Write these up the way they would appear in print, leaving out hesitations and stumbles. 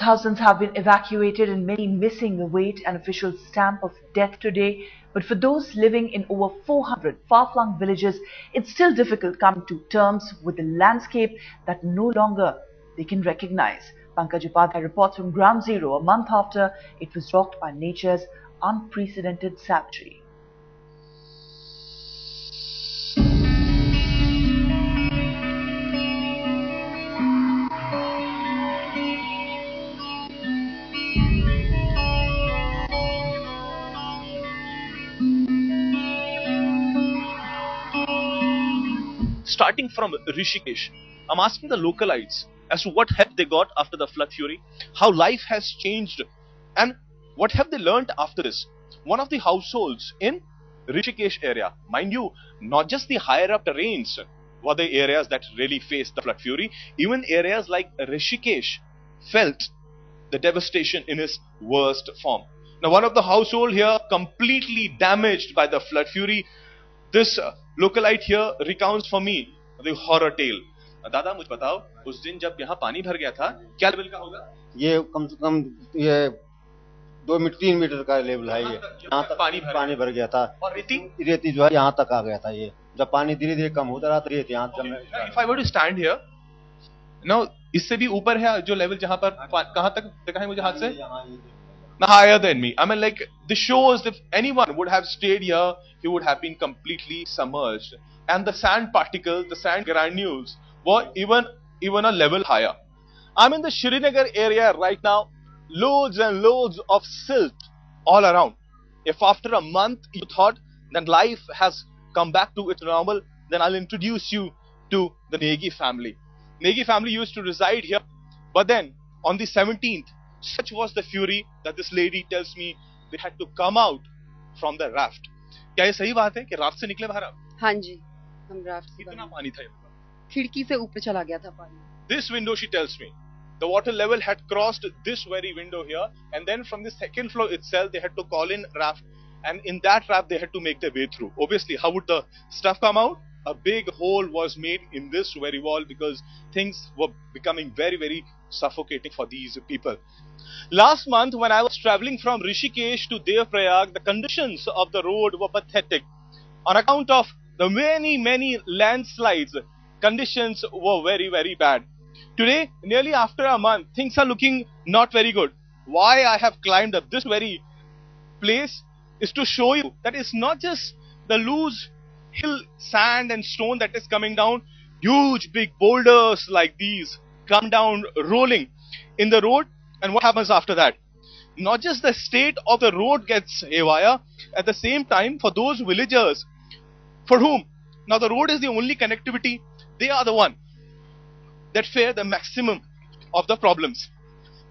Thousands have been evacuated and many missing await an official stamp of death today. But for those living in over 400 far-flung villages, it's still difficult coming to terms with the landscape that no longer they can recognize. Pankaj Upadhyay reports from Ground Zero a month after it was rocked by nature's unprecedented savagery. Starting from Rishikesh, I'm asking the localites as to what help they got after the flood fury, how life has changed, and what have they learned after this. One of the households in Rishikesh area, mind you, not just the higher up terrains were the areas that really faced the flood fury, even areas like Rishikesh felt the devastation in its worst form. Now one of the household here completely damaged by the flood fury. This localite here recounts for me the horror tale. दादा मुझे बताओ, उस दिन जब यहाँ पानी भर गया था, क्या लेवल का होगा? ये कम से कम ये 2 मीटर 3 मीटर का लेवल है। ये यहाँ तक पानी भर गया था और रेती जो है यहाँ तक आ गया था। ये जब पानी धीरे धीरे कम होता रहा तो रेत यहाँ तक। If I were to stand here, now इससे भी ऊपर है जो लेवल जहाँ पर कहाँ तक देखा है मुझे हाथ से? Higher than me. I mean, like, this shows if anyone would have stayed here, he would have been completely submerged. And the sand particles, the sand granules were even a level higher. I'm in the Srinagar area right now. Loads and loads of silt all around. If after a month you thought that life has come back to its normal, then I'll introduce you to the Negi family. Negi family used to reside here, but then on the 17th, such was the fury that this lady tells me they had to come out from the raft. क्या ये सही बात है कि raft से निकले बाहर आप? हाँ जी, हम राफ्ट से कितना पानी था? खिड़की से ऊपर चला गया था पानी. This window, she tells me, the water level had crossed this very window here, and then from the second floor itself they had to call in raft, and in that raft they had to make their way through. Obviously, how would the stuff come out? A big hole was made in this very wall because things were becoming very, very suffocating for these people. Last month, when I was traveling from Rishikesh to Devrayag, the conditions of the road were pathetic. On account of the many landslides, conditions were very, very bad. Today, nearly after a month, things are looking not very good. Why I have climbed up this very place is to show you that it's not just the loose hill sand and stone that is coming down. Huge big boulders like these come down rolling in the road, and what happens after that? Not just the state of the road gets haywire, at the same time for those villagers for whom now the road is the only connectivity, they are the one that fare the maximum of the problems.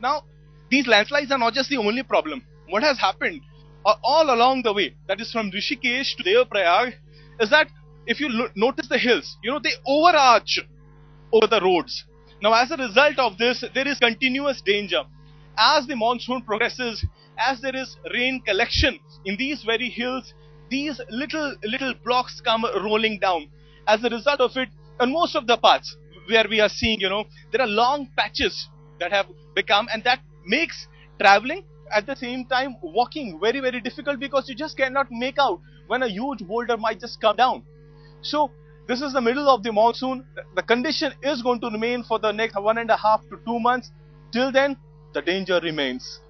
Now these landslides are not just the only problem. What has happened all along the way, that is from Rishikesh to Devrayag, is that if you notice the hills, they overarch over the roads. Now as a result of this, there is continuous danger. As the monsoon progresses, as there is rain collection in these very hills, these little blocks come rolling down. As a result of it, on most of the paths where we are seeing, there are long patches that have become, and that makes traveling at the same time walking very, very difficult, because you just cannot make out when a huge boulder might just come down. So this is the middle of the monsoon. The condition is going to remain for the next 1.5 to 2 months. Till then, the danger remains.